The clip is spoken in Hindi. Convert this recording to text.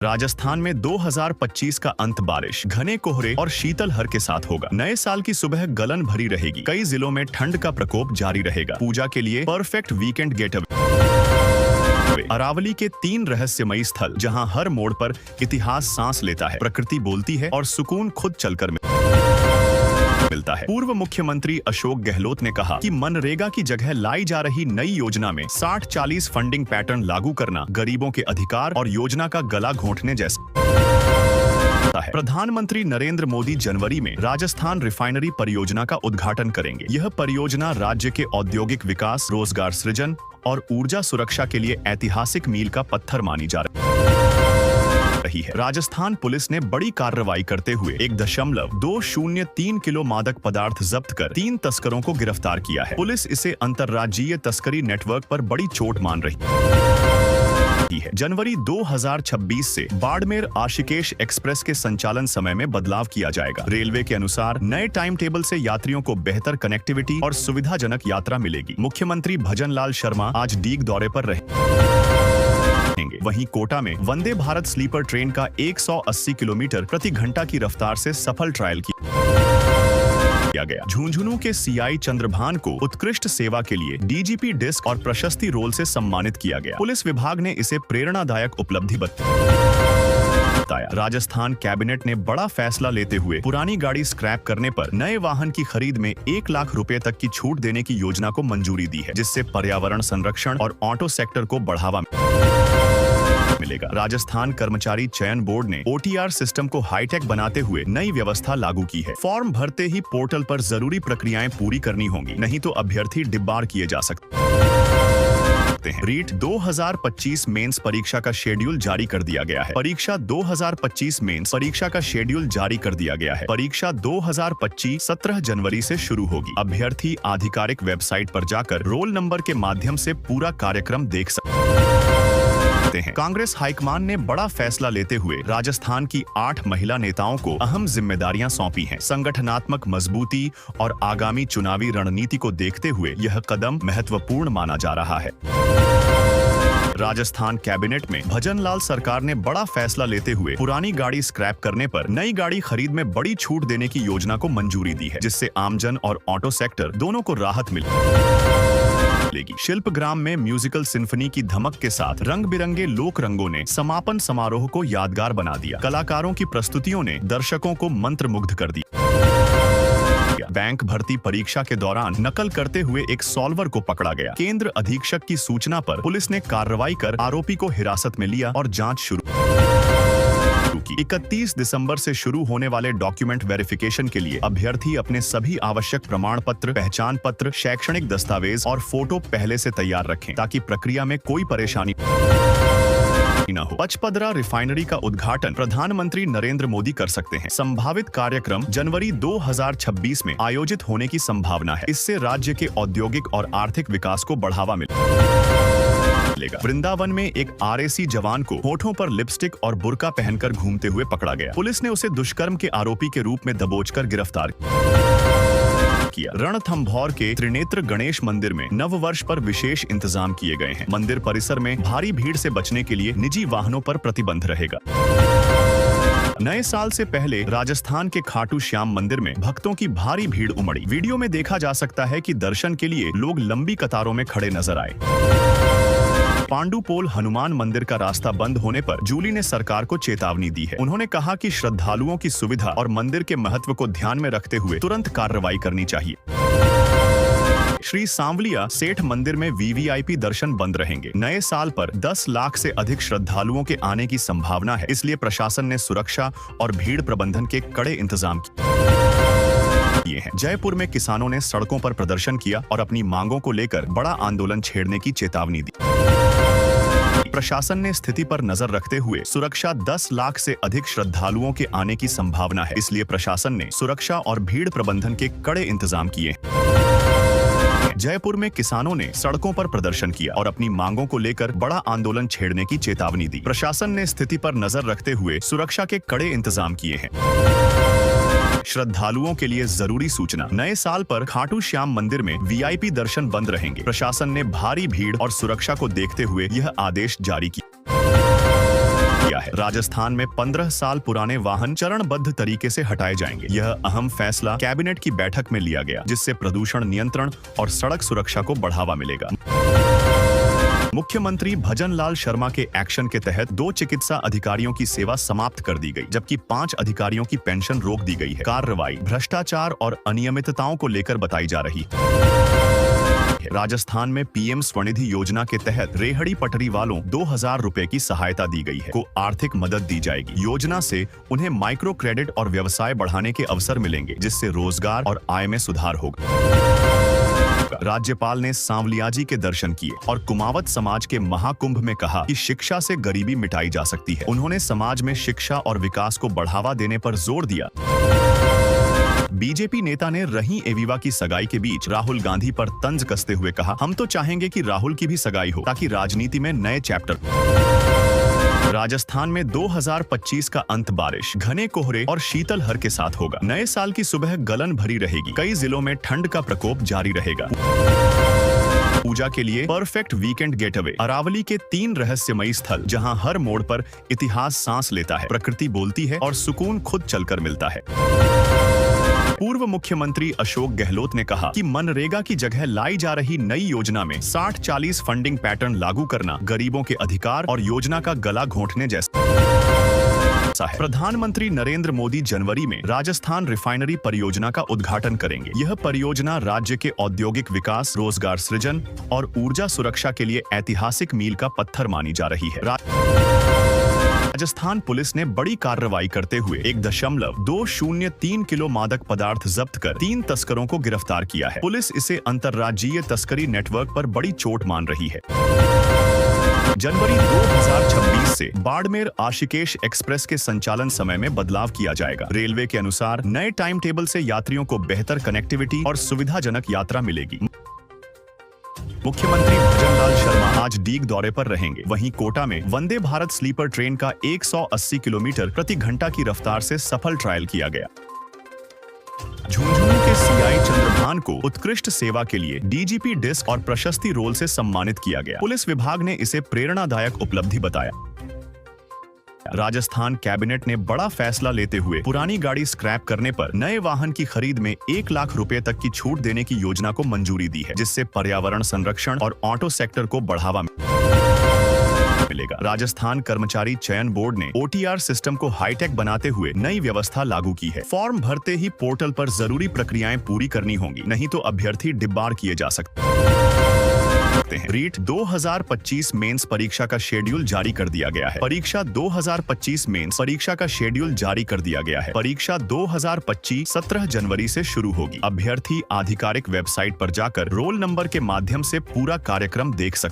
राजस्थान में 2025 का अंत बारिश, घने कोहरे और शीतलहर के साथ होगा। नए साल की सुबह गलन भरी रहेगी। कई जिलों में ठंड का प्रकोप जारी रहेगा। पूजा के लिए परफेक्ट वीकेंड गेटअवे। अरावली के 3 रहस्यमयी स्थल, जहां हर मोड़ पर इतिहास सांस लेता है, प्रकृति बोलती है और सुकून खुद चलकर मिलता है। पूर्व मुख्यमंत्री अशोक गहलोत ने कहा कि मनरेगा की जगह लाई जा रही नई योजना में 60-40 फंडिंग पैटर्न लागू करना गरीबों के अधिकार और योजना का गला घोंटने जैसा है। प्रधानमंत्री नरेंद्र मोदी जनवरी में राजस्थान रिफाइनरी परियोजना का उद्घाटन करेंगे। यह परियोजना राज्य के औद्योगिक विकास, रोजगार सृजन और ऊर्जा सुरक्षा के लिए ऐतिहासिक मील का पत्थर मानी जा रही है। राजस्थान पुलिस ने बड़ी कार्रवाई करते हुए 1.203 किलो मादक पदार्थ जब्त कर 3 तस्करों को गिरफ्तार किया है। पुलिस इसे अंतर्राज्यीय तस्करी नेटवर्क पर बड़ी चोट मान रही है। जनवरी 2026 से बाड़मेर आशिकेश एक्सप्रेस के संचालन समय में बदलाव किया जाएगा। रेलवे के अनुसार नए टाइम टेबल से यात्रियों को बेहतर कनेक्टिविटी और सुविधाजनक यात्रा मिलेगी। मुख्यमंत्री भजनलाल शर्मा आज डीग दौरे पर रहेंगे। वहीं कोटा में वंदे भारत स्लीपर ट्रेन का 180 किलोमीटर प्रति घंटा की रफ्तार से सफल ट्रायल किया गया। झुंझुनू के सीआई चंद्रभान को उत्कृष्ट सेवा के लिए डीजीपी डिस्क और प्रशस्ति रोल से सम्मानित किया गया। पुलिस विभाग ने इसे प्रेरणादायक उपलब्धि बताया। राजस्थान कैबिनेट ने बड़ा फैसला लेते हुए पुरानी गाड़ी स्क्रैप करने पर नए वाहन की खरीद में 1 लाख रुपए तक की छूट देने की योजना को मंजूरी दी है, जिससे पर्यावरण संरक्षण और ऑटो सेक्टर को बढ़ावा मिलेगा। राजस्थान कर्मचारी चयन बोर्ड ने ओटीआर सिस्टम को हाईटेक बनाते हुए नई व्यवस्था लागू की है। फॉर्म भरते ही पोर्टल पर जरूरी प्रक्रियाएं पूरी करनी होंगी, नहीं तो अभ्यर्थी डिब्बार किए जा सकते हैं। रीट 2025 मेंस परीक्षा का शेड्यूल जारी कर दिया गया है। परीक्षा 2025 मेंस परीक्षा का शेड्यूल जारी कर दिया गया है। परीक्षा 2025 17 जनवरी से शुरू होगी। अभ्यर्थी आधिकारिक वेबसाइट पर जाकर रोल नंबर के माध्यम से पूरा कार्यक्रम देख सकते हैं। कांग्रेस हाईकमान ने बड़ा फैसला लेते हुए राजस्थान की 8 महिला नेताओं को अहम जिम्मेदारियां सौंपी हैं। संगठनात्मक मजबूती और आगामी चुनावी रणनीति को देखते हुए यह कदम महत्वपूर्ण माना जा रहा है। राजस्थान कैबिनेट में भजनलाल सरकार ने बड़ा फैसला लेते हुए पुरानी गाड़ी स्क्रैप करने पर नई गाड़ी खरीद में बड़ी छूट देने की योजना को मंजूरी दी है, जिससे आमजन और ऑटो सेक्टर दोनों को राहत मिलेगी। शिल्पग्राम में म्यूजिकल सिम्फनी की धमक के साथ रंग बिरंगे लोक रंगों ने समापन समारोह को यादगार बना दिया। कलाकारों की प्रस्तुतियों ने दर्शकों को मंत्रमुग्ध कर दिया। बैंक भर्ती परीक्षा के दौरान नकल करते हुए एक सॉल्वर को पकड़ा गया। केंद्र अधीक्षक की सूचना पर पुलिस ने कार्रवाई कर आरोपी को हिरासत में लिया और जांच शुरू की। 31 दिसंबर से शुरू होने वाले डॉक्यूमेंट वेरिफिकेशन के लिए अभ्यर्थी अपने सभी आवश्यक प्रमाण पत्र, पहचान पत्र, शैक्षणिक दस्तावेज और फोटो पहले से तैयार रखें, ताकि प्रक्रिया में कोई परेशानी न हो। पचपदरा रिफाइनरी का उद्घाटन प्रधानमंत्री नरेंद्र मोदी कर सकते हैं। संभावित कार्यक्रम जनवरी 2026 में आयोजित होने की संभावना है। इससे राज्य के औद्योगिक और आर्थिक विकास को बढ़ावा मिलेगा। वृंदावन में एक आरएसी जवान को होठों पर लिपस्टिक और बुर्का पहनकर घूमते हुए पकड़ा गया। पुलिस ने उसे दुष्कर्म के आरोपी के रूप में दबोचकर गिरफ्तार किया। रणथंभौर के त्रिनेत्र गणेश मंदिर में नववर्ष पर विशेष इंतजाम किए गए हैं। मंदिर परिसर में भारी भीड़ से बचने के लिए निजी वाहनों पर प्रतिबंध रहेगा। नए साल से पहले राजस्थान के खाटू श्याम मंदिर में भक्तों की भारी भीड़ उमड़ी। वीडियो में देखा जा सकता है कि दर्शन के लिए लोग लंबी कतारों में खड़े नजर आए। पांडुपोल हनुमान मंदिर का रास्ता बंद होने पर जूली ने सरकार को चेतावनी दी है। उन्होंने कहा कि श्रद्धालुओं की सुविधा और मंदिर के महत्व को ध्यान में रखते हुए तुरंत कार्रवाई करनी चाहिए। श्री सांवलिया सेठ मंदिर में वीवीआईपी दर्शन बंद रहेंगे। नए साल पर 10 लाख से अधिक श्रद्धालुओं के आने की संभावना है, इसलिए प्रशासन ने सुरक्षा और भीड़ प्रबंधन के कड़े इंतजाम किए हैं। जयपुर में किसानों ने सड़कों पर प्रदर्शन किया और अपनी मांगों को लेकर बड़ा आंदोलन छेड़ने की चेतावनी दी। प्रशासन ने स्थिति पर नजर रखते हुए सुरक्षा 10 लाख से अधिक श्रद्धालुओं के आने की संभावना है, इसलिए प्रशासन ने सुरक्षा और भीड़ प्रबंधन के कड़े इंतजाम किए। जयपुर में किसानों ने सड़कों पर प्रदर्शन किया और अपनी मांगों को लेकर बड़ा आंदोलन छेड़ने की चेतावनी दी। प्रशासन ने स्थिति पर नजर रखते हुए सुरक्षा के कड़े इंतजाम किए हैं। श्रद्धालुओं के लिए जरूरी सूचना। नए साल पर खाटू श्याम मंदिर में वीआईपी दर्शन बंद रहेंगे। प्रशासन ने भारी भीड़ और सुरक्षा को देखते हुए यह आदेश जारी किया। किया है। राजस्थान में 15 साल पुराने वाहन चरणबद्ध तरीके से हटाए जाएंगे। यह अहम फैसला कैबिनेट की बैठक में लिया गया, जिससे प्रदूषण नियंत्रण और सड़क सुरक्षा को बढ़ावा मिलेगा। मुख्यमंत्री भजन लाल शर्मा के एक्शन के तहत 2 चिकित्सा अधिकारियों की सेवा समाप्त कर दी गई, जबकि 5 अधिकारियों की पेंशन रोक दी गई है। कार्रवाई भ्रष्टाचार और अनियमितताओं को लेकर बताई जा रही है। राजस्थान में पीएम स्वनिधि योजना के तहत रेहड़ी पटरी वालों 2000 रुपए की सहायता दी गई है, को आर्थिक मदद दी जाएगी। योजना से उन्हें माइक्रो क्रेडिट और व्यवसाय बढ़ाने के अवसर मिलेंगे, जिससे रोजगार और आय में सुधार होगा। राज्यपाल ने सांवलियाजी के दर्शन किए और कुमावत समाज के महाकुंभ में कहा कि शिक्षा से गरीबी मिटाई जा सकती है। उन्होंने समाज में शिक्षा और विकास को बढ़ावा देने पर जोर दिया। बीजेपी नेता ने रही एविवा की सगाई के बीच राहुल गांधी पर तंज कसते हुए कहा, हम तो चाहेंगे कि राहुल की भी सगाई हो, ताकि राजनीति में नए चैप्टर। राजस्थान में 2025 का अंत बारिश, घने कोहरे और शीतलहर के साथ होगा। नए साल की सुबह गलन भरी रहेगी। कई जिलों में ठंड का प्रकोप जारी रहेगा। पूजा के लिए परफेक्ट वीकेंड गेटअवे। अरावली के 3 रहस्यमयी स्थल, जहां हर मोड़ पर इतिहास सांस लेता है, प्रकृति बोलती है और सुकून खुद चलकर मिलता है। पूर्व मुख्यमंत्री अशोक गहलोत ने कहा कि मनरेगा की जगह लाई जा रही नई योजना में 60-40 फंडिंग पैटर्न लागू करना गरीबों के अधिकार और योजना का गला घोंटने जैसा है। प्रधानमंत्री नरेंद्र मोदी जनवरी में राजस्थान रिफाइनरी परियोजना का उद्घाटन करेंगे। यह परियोजना राज्य के औद्योगिक विकास, रोजगार सृजन और ऊर्जा सुरक्षा के लिए ऐतिहासिक मील का पत्थर मानी जा रही है। राजस्थान पुलिस ने बड़ी कार्रवाई करते हुए 1.203 किलो मादक पदार्थ जब्त कर 3 तस्करों को गिरफ्तार किया है। पुलिस इसे अंतर्राज्यीय तस्करी नेटवर्क पर बड़ी चोट मान रही है। जनवरी 2026 से बाड़मेर आशिकेश एक्सप्रेस के संचालन समय में बदलाव किया जाएगा। रेलवे के अनुसार नए टाइम टेबल से यात्रियों को बेहतर कनेक्टिविटी और सुविधाजनक यात्रा मिलेगी। मुख्यमंत्री भजन लाल शर्मा आज डीग दौरे पर रहेंगे। वहीं कोटा में वंदे भारत स्लीपर ट्रेन का 180 किलोमीटर प्रति घंटा की रफ्तार से सफल ट्रायल किया गया। झुंझुनू के सीआई चंद्रभान को उत्कृष्ट सेवा के लिए डीजीपी डिस्क और प्रशस्ति रोल से सम्मानित किया गया। पुलिस विभाग ने इसे प्रेरणादायक उपलब्धि बताया। राजस्थान कैबिनेट ने बड़ा फैसला लेते हुए पुरानी गाड़ी स्क्रैप करने पर नए वाहन की खरीद में 1 लाख रुपए तक की छूट देने की योजना को मंजूरी दी है, जिससे पर्यावरण संरक्षण और ऑटो सेक्टर को बढ़ावा मिलेगा। राजस्थान कर्मचारी चयन बोर्ड ने ओटीआर सिस्टम को हाईटेक बनाते हुए नई व्यवस्था लागू की है। फॉर्म भरते ही पोर्टल पर जरूरी प्रक्रियाएं पूरी करनी होंगी, नहीं तो अभ्यर्थी डिब्बार किए जा सकते हैं। रीट 2025 मेंस परीक्षा का शेड्यूल जारी कर दिया गया है। परीक्षा 2025 मेंस परीक्षा का शेड्यूल जारी कर दिया गया है। परीक्षा 2025 17 जनवरी से शुरू होगी। अभ्यर्थी आधिकारिक वेबसाइट पर जाकर रोल नंबर के माध्यम से पूरा कार्यक्रम देख सकते हैं।